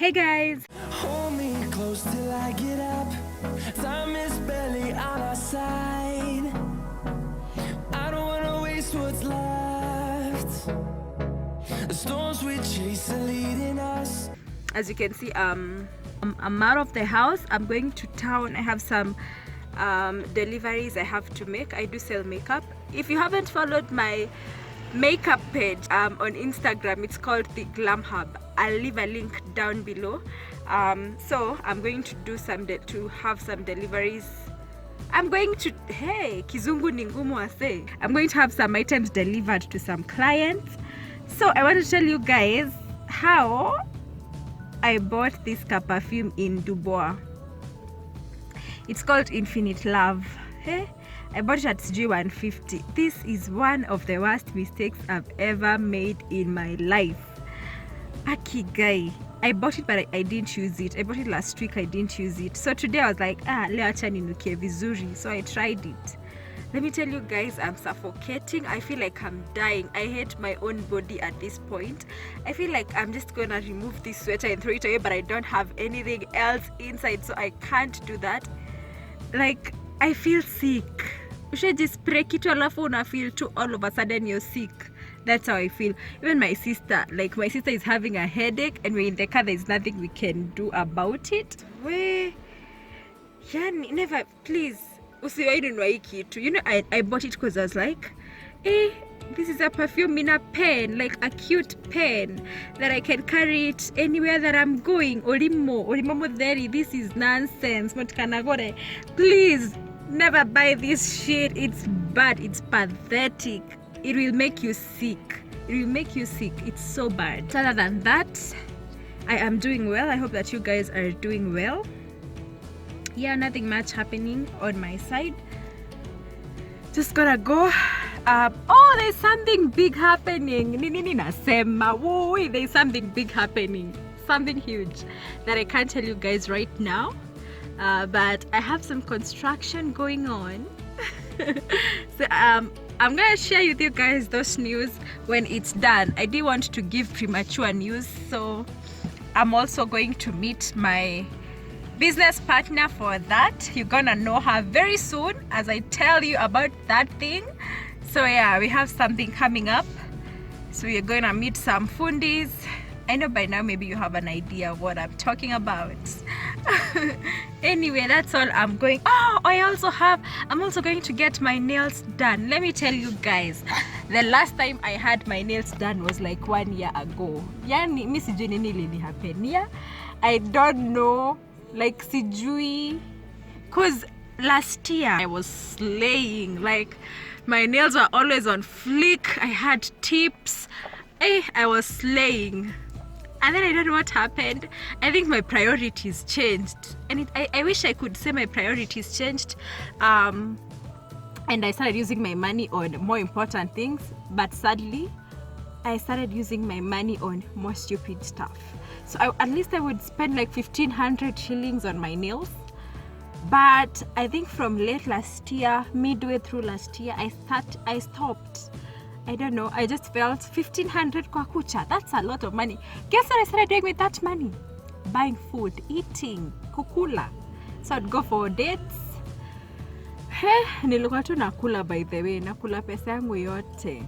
Hey guys. Hold me close till I get up. Time is barely on our side. I don't wanna waste what's left. The storms we chase are leading us. As you can see, I'm out of the house. I'm going to town. I have some deliveries I have to make. I do sell makeup. If you haven't followed my makeup page on Instagram, it's called The Glam Hub. I'll leave a link down below. So I'm going to do to have some deliveries. I'm going to kizungu ni ngumu wase. I'm going to have some items delivered to some clients. So I want to tell you guys how I bought this perfume in DUBOIS. It's called Infinite Love. Hey, I bought it at $150. This is one of the worst mistakes I've ever made in my life. Aki guy, I bought it but I didn't use it. I bought it last week, I didn't use it. So today I was like, leo acha ninukie vizuri. So I tried it. Let me tell you guys, I'm suffocating. I feel like I'm dying. I hate my own body at this point. I feel like I'm just gonna remove this sweater and throw it away, but I don't have anything else inside, so I can't do that. Like, I feel sick. Ushajispray kitu alafu una feel too all of a sudden you're sick. That's how I feel. Even my sister is having a headache and we're in the car, there's nothing we can do about it. Yani, never, please. You know, I bought it because I was like, this is a perfume in a pen, like a cute pen that I can carry it anywhere that I'm going. This is nonsense. Please never buy this shit. It's bad. It's pathetic. It will make you sick. It's so bad. Other than that, I am doing well. I hope that you guys are doing well. Yeah, nothing much happening on my side. Just gotta go. There's something big happening. There's something big happening. Something huge that I can't tell you guys right now. But I have some construction going on. So I'm gonna share with you guys those news when it's done. I didn't want to give premature news, so I'm also going to meet my business partner for that. You're gonna know her very soon as I tell you about that thing. So yeah, we have something coming up. So we're gonna meet some fundis. I know by now maybe you have an idea of what I'm talking about. Anyway, that's all. I'm also going to get my nails done. Let me tell you guys, the last time I had my nails done was like 1 year ago. Yani mi sijui nini ilinihapenia. I don't know. Like sijui, cause last year I was slaying. Like my nails were always on flick. I had tips. I was slaying. And then I don't know what happened. I think my priorities changed, and I wish I could say my priorities changed. And I started using my money on more important things. But sadly, I started using my money on more stupid stuff. So at least I would spend like 1,500 shillings on my nails. But I think from late last year, midway through last year, I stopped. I don't know, I just felt 1,500 kwa kucha. That's a lot of money. Guess what I started doing with that money? Buying food, eating, kukula. So I'd go for dates. Nilikuwa tu nakula, by the way, nakula pesa yangu yote.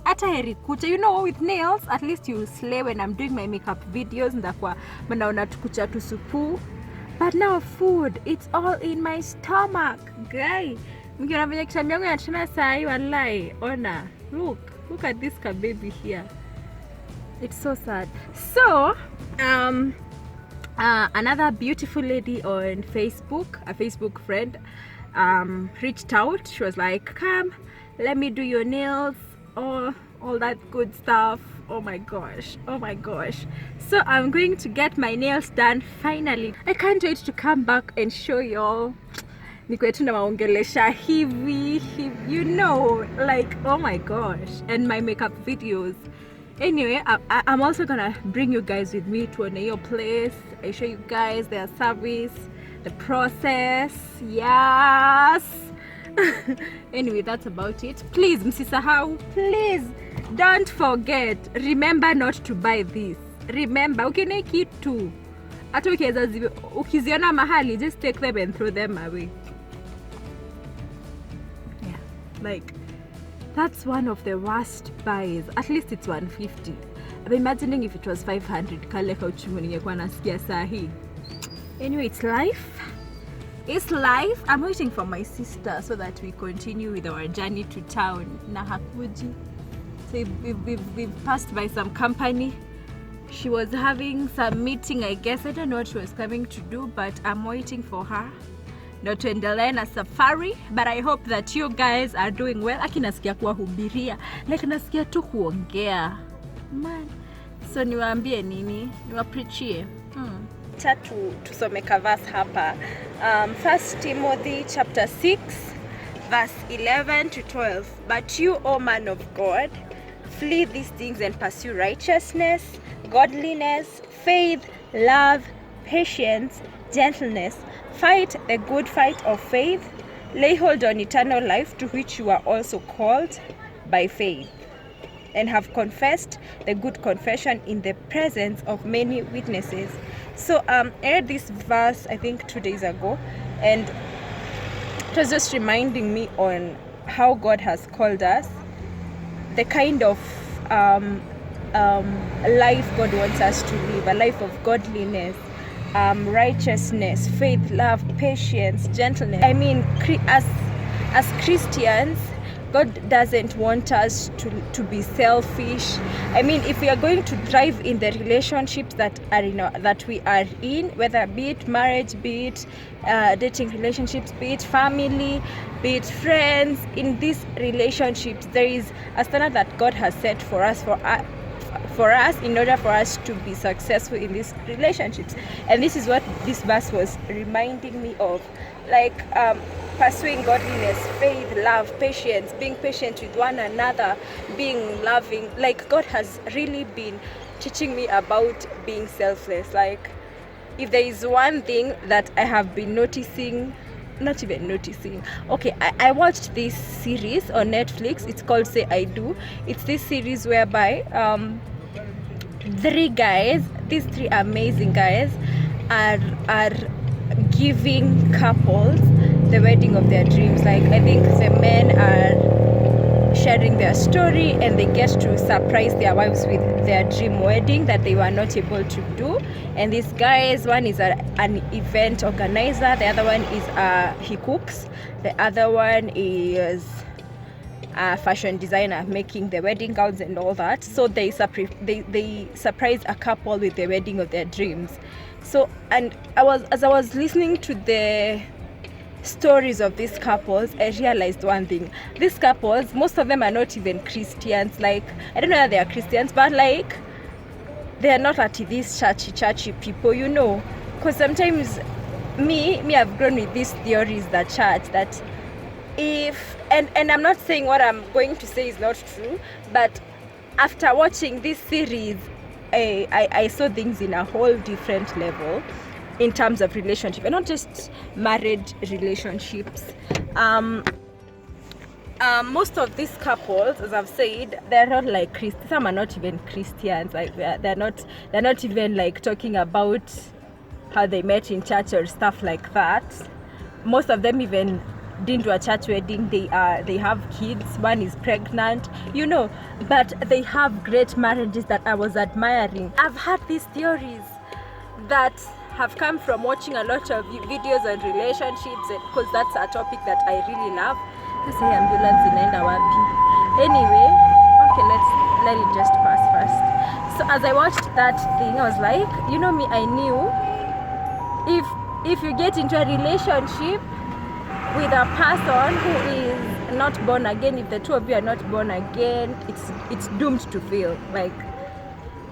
Ata heri kucha, you know, with nails at least you slay. When I'm doing my makeup videos ndakwa mnaona tukucha tusupu, but now food, it's all in my stomach. Guy, mkiona venye kitambi yangu yanachana sahi, wallahi, ona, look at this baby here. It's so sad. So another beautiful lady on Facebook, a Facebook friend, reached out. She was like, come, let me do your nails. All that good stuff. Oh my gosh. So I'm going to get my nails done finally. I can't wait to come back and show y'all. Nikwetu na maongelesha hivi, you know, like, oh my gosh. And my makeup videos. Anyway, I'm also gonna bring you guys with me to a nail place. I show you guys their service, the process. Yes. Anyway, that's about it. Please, msisahau, please don't forget, remember not to buy this. remember, ukiona kitu hata ukiziona mahali, just take them and throw them away. Yeah, like that's one of the worst buys. At least it's 150. I'm imagining if it was 500 kale kauchungu ningekuwa nasikia sahi. Anyway, it's life. It's life. I'm waiting for my sister so that we continue with our journey to town. Na hakuji. So we've passed by some company. She was having some meeting, I guess. I don't know what she was coming to do, but I'm waiting for her. Not to endelea na safari, but I hope that you guys are doing well. Aki nasikia kuwahubiria, like nasikia tu kuongea. Man. So niwaambie nini? Niwapreachie. Tatu tusome verse hapa. 1 Timothy chapter 6 verse 11 to 12. But you, O man of God, flee these things and pursue righteousness, godliness, faith, love, patience, gentleness. Fight the good fight of faith. Lay hold on eternal life, to which you are also called by faith, and have confessed the good confession in the presence of many witnesses. So I read this verse I think 2 days ago, and it was just reminding me on how God has called us, the kind of life God wants us to live, a life of godliness, righteousness, faith, love, patience, gentleness. I mean, as Christians, God doesn't want us to be selfish. I mean, if we are going to thrive in the relationships that we are in, whether be it marriage, be it dating relationships, be it family, be it friends, in these relationships, there is a standard that God has set for us in order for us to be successful in these relationships. And this is what this verse was reminding me of, like pursuing godliness, faith, love, patience, being patient with one another, being loving. Like God has really been teaching me about being selfless. Like if there is one thing that I have been noticing, not even noticing, okay, I watched this series on Netflix. It's called Say I Do. It's this series whereby these three amazing guys are giving couples the wedding of their dreams. Like I think the men are sharing their story, and they get to surprise their wives with their dream wedding that they were not able to do. And these guys, one is an event organizer, the other one is he cooks, the other one is a fashion designer making the wedding gowns and all that. So they surprise a couple with the wedding of their dreams. So, and as I was listening to the stories of these couples, I realized one thing. These couples, most of them are not even Christians. Like, I don't know if they are Christians, but like, they are not at these churchy people, you know. Because sometimes me I've grown with these theories that church, that if, and I'm not saying what I'm going to say is not true, but after watching this series, I saw things in a whole different level in terms of relationship, and not just marriage relationships. Most of these couples, as I've said, they're not like Christians. Some are not even Christians. Like they're not even like talking about how they met in church or stuff like that. Most of them even didn't do a church wedding. They have kids. One is pregnant, you know, but they have great marriages that I was admiring. I've had these theories that have come from watching a lot of videos on relationships, because that's a topic that I really love. Let's say ambulance inaenda wapi. Anyway, okay, let it just pass first. So as I watched that thing, I was like, you know me, I knew if you get into a relationship with a person who is not born again, if the two of you are not born again, it's doomed to fail. Like,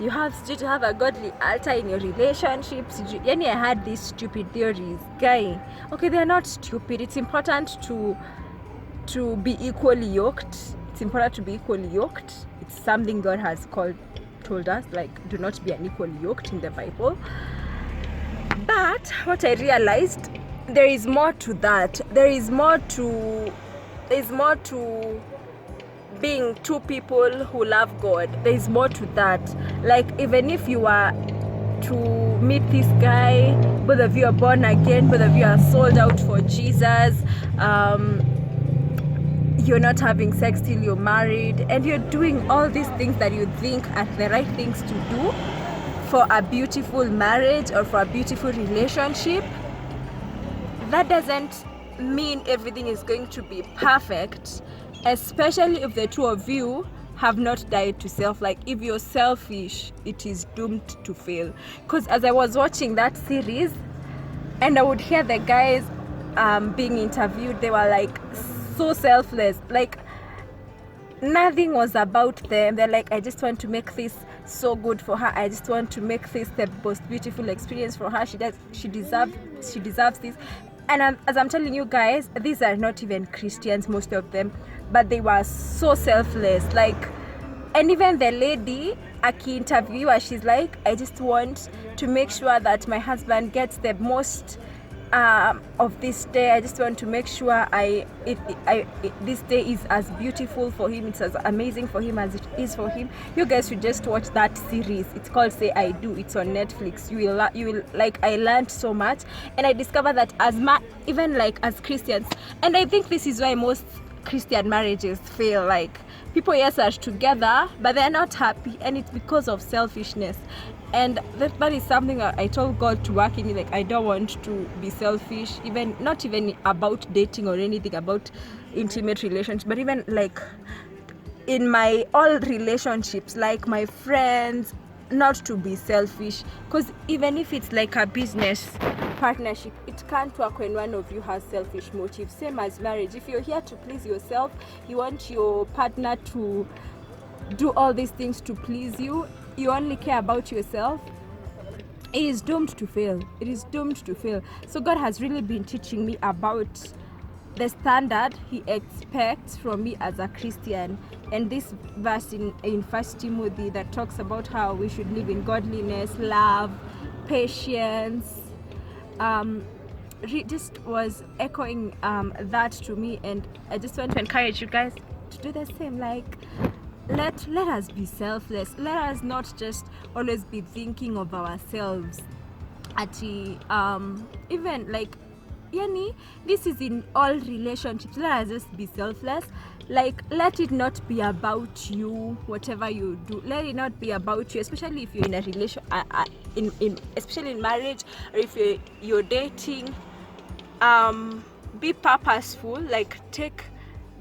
you have to have a godly altar in your relationships. I had these stupid theories, guy. Okay, they're not stupid. It's important to be equally yoked. It's important to be equally yoked. It's something God has told us, like, do not be unequally yoked in the Bible. But what I realized, there is more to that. There is more to being two people who love God. There is more to that. Like, even if you are to meet this guy, both of you are born again, both of you are sold out for Jesus, you're not having sex till you're married, and you're doing all these things that you think are the right things to do for a beautiful marriage or for a beautiful relationship, that doesn't mean everything is going to be perfect, especially if the two of you have not died to self. Like, if you're selfish, it is doomed to fail. Because as I was watching that series and I would hear the guys being interviewed, they were like so selfless. Like, nothing was about them. They're like, I just want to make this so good for her. I just want to make this the most beautiful experience for her. She deserves this. And as I'm telling you guys, these are not even Christians, most of them, but they were so selfless. Like, and even the lady interviewer, she's like, I just want to make sure that my husband gets the most of this day. I just want to make sure this day is as beautiful for him, it's as amazing for him as it is for him. You guys should just watch that series. It's called Say I Do. It's on Netflix. You will like, I learned so much, and I discovered that even like as Christians, and I think this is why most Christian marriages fail. Like, people, yes, are together, but they're not happy, and it's because of selfishness. And that is something I told God to work in me. Like, I don't want to be selfish, not even about dating or anything, about intimate relationships, but even like in my all relationships, like my friends, not to be selfish. Because even if it's like a business partnership, it can't work when one of you has selfish motives. Same as marriage. If you're here to please yourself, you want your partner to do all these things to please you, you only care about yourself, it is doomed to fail. It is doomed to fail. So God has really been teaching me about the standard he expects from me as a Christian. And this verse in 1 Timothy that talks about how we should live in godliness, love, patience, just was echoing that to me. And I just want to encourage you guys to do the same. Like, let us be selfless. Let us not just always be thinking of ourselves. Even like, yani, this is in all relationships. Let us just be selfless. Like, let it not be about you. Whatever you do, let it not be about you, especially if you're in a relation, especially in marriage, or if you're dating. Be purposeful. Like,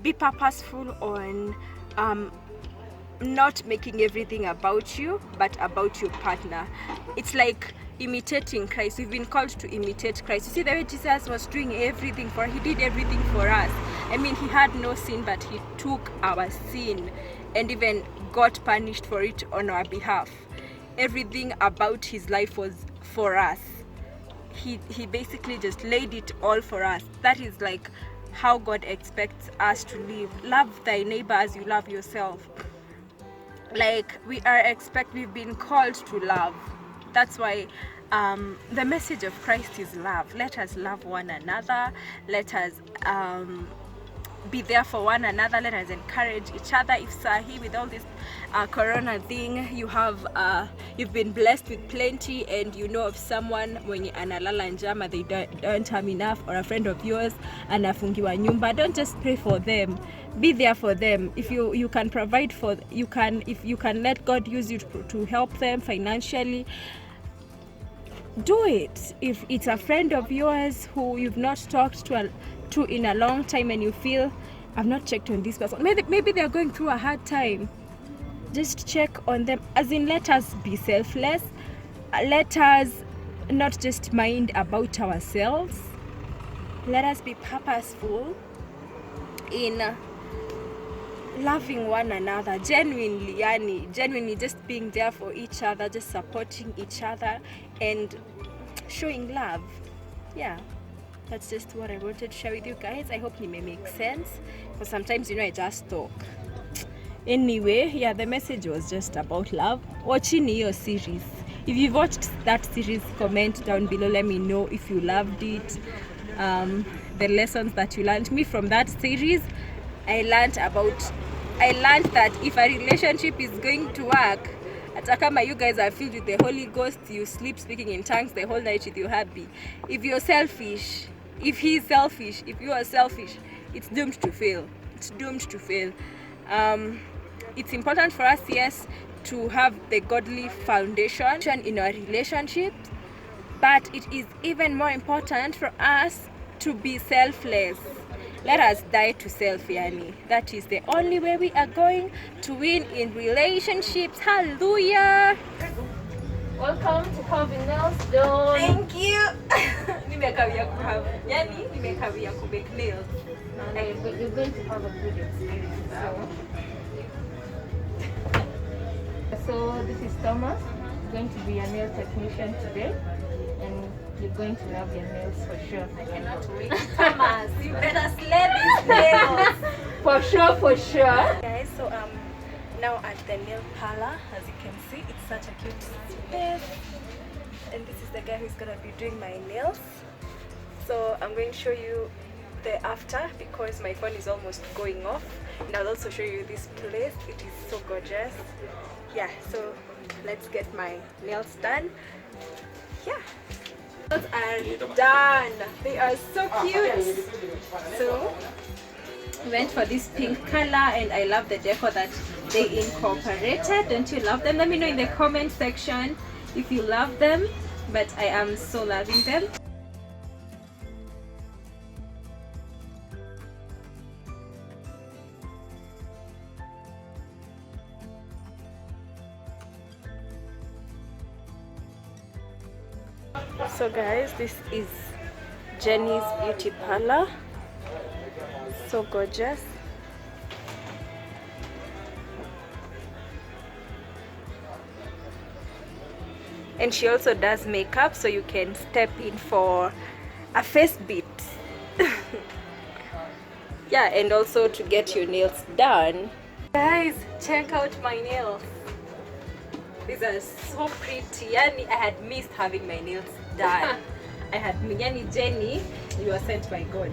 be purposeful on not making everything about you, but about your partner. It's like imitating Christ. We've been called to imitate Christ. You see, the way Jesus was doing everything he did everything for us. I mean, he had no sin, but he took our sin and even got punished for it on our behalf. Everything about his life was for us. He basically just laid it all for us. That is like how God expects us to live. Love thy neighbor as you love yourself. Like, we've been called to love. That's why the message of Christ is love. Let us love one another. Let us be there for one another. Let us encourage each other. If Sahi, with all this corona thing, you've been blessed with plenty, and you know of someone mwenye analala njama, they don't have enough, or a friend of yours anafungiwa nyumba, don't just pray for them. Be there for them. If you can provide if you can let God use you to help them financially, do it. If it's a friend of yours who you've not talked to in a long time, and you feel, I've not checked on this person, maybe they're going through a hard time, just check on them. As in, let us be selfless. Let us not just mind about ourselves. Let us be purposeful in loving one another genuinely, just being there for each other, just supporting each other and showing love. Yeah, that's just what I wanted to share with you guys. I hope it may make sense, because sometimes, I just talk. Anyway, yeah, the message was just about love. Watching your series, if you've watched that series, comment down below, let me know if you loved it, the lessons that you learned. Me, from that series, I learned about I learned that if a relationship is going to work, hata kama you guys are filled with the Holy Ghost, you sleep speaking in tongues the whole night with your hubby, if you're selfish, if he's selfish, if you are selfish, it's doomed to fail. It's doomed to fail. It's important for us, yes, to have the godly foundation in our relationships, but it is even more important for us to be selfless. Let us die to self, yani. That is the only way we are going to win in relationships. Hallelujah. Welcome to Calvin Nails Done. Thank you. Nimekawia ku make nails. You're going to have a good experience. So this is Thomas, going to be a nail technician today, and you're going to love your nails for sure. I cannot wait. Thomas, you better slay these nails. For sure. Guys, so now at the nail parlor, as you can see, it's such a cute space, and this is the guy who's gonna be doing my nails. So I'm going to show you the after because my phone is almost going off, and I'll also show you this place. It is so gorgeous. Yeah, so let's get my nails done. Yeah, nails are done. They are so cute. So we went for this pink color, and I love the decor that they incorporated. Don't you love them? Let me know in the comment section if you love them, but I am so loving them. So guys, this is Jenny's beauty parlor. So gorgeous. And she also does makeup, so you can step in for a face beat. Yeah, and also to get your nails done. Guys, check out my nails. These are so pretty. Yani, I had missed having my nails done. I had Jenny, you are sent by God.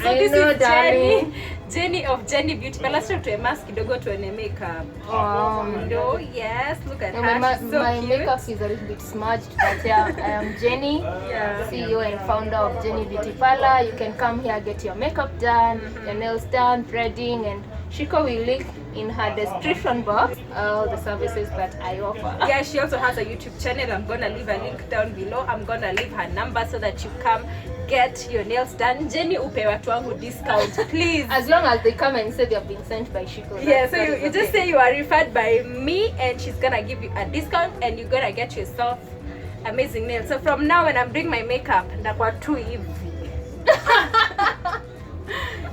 So I this know, is darling. Jenny of Jenny Beauty. But let's try to a mask kidogo to a makeup. No, yes, look at her. She's so my cute. makeup is a little bit smudged, but yeah, I am Jenny, Yeah. CEO and founder of Jenny Beauty Parlor. You can come here, get your makeup done, your nails done, threading, and Shykoh will link in her description box all the services that I offer. Yeah, she also has a YouTube channel. I'm gonna leave a link down below. I'm gonna leave her number so that you come get your nails done. Jenny upe watu wangu discount, please. As long as they come and say they have been sent by Shykoh. Yeah, so you just say you are referred by me, and she's gonna give you a discount, and you're gonna get yourself amazing nails. So from now when I'm doing my makeup, ndakuwa tu hivi.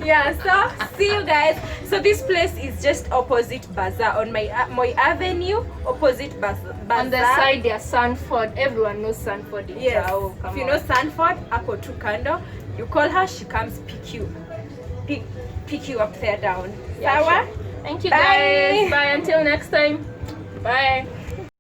Yeah, so see you guys. So this place is just opposite Bazaar on my Moi Avenue, opposite Bazaar. On the side there's Sanford. Everyone knows Sanford in Yes. Tao. If you know Sanford, hapo tu kando. You call her, she comes pick you up there down. Yeah, Sawa? sure. Thank you Bye. guys. Bye until next time. Bye.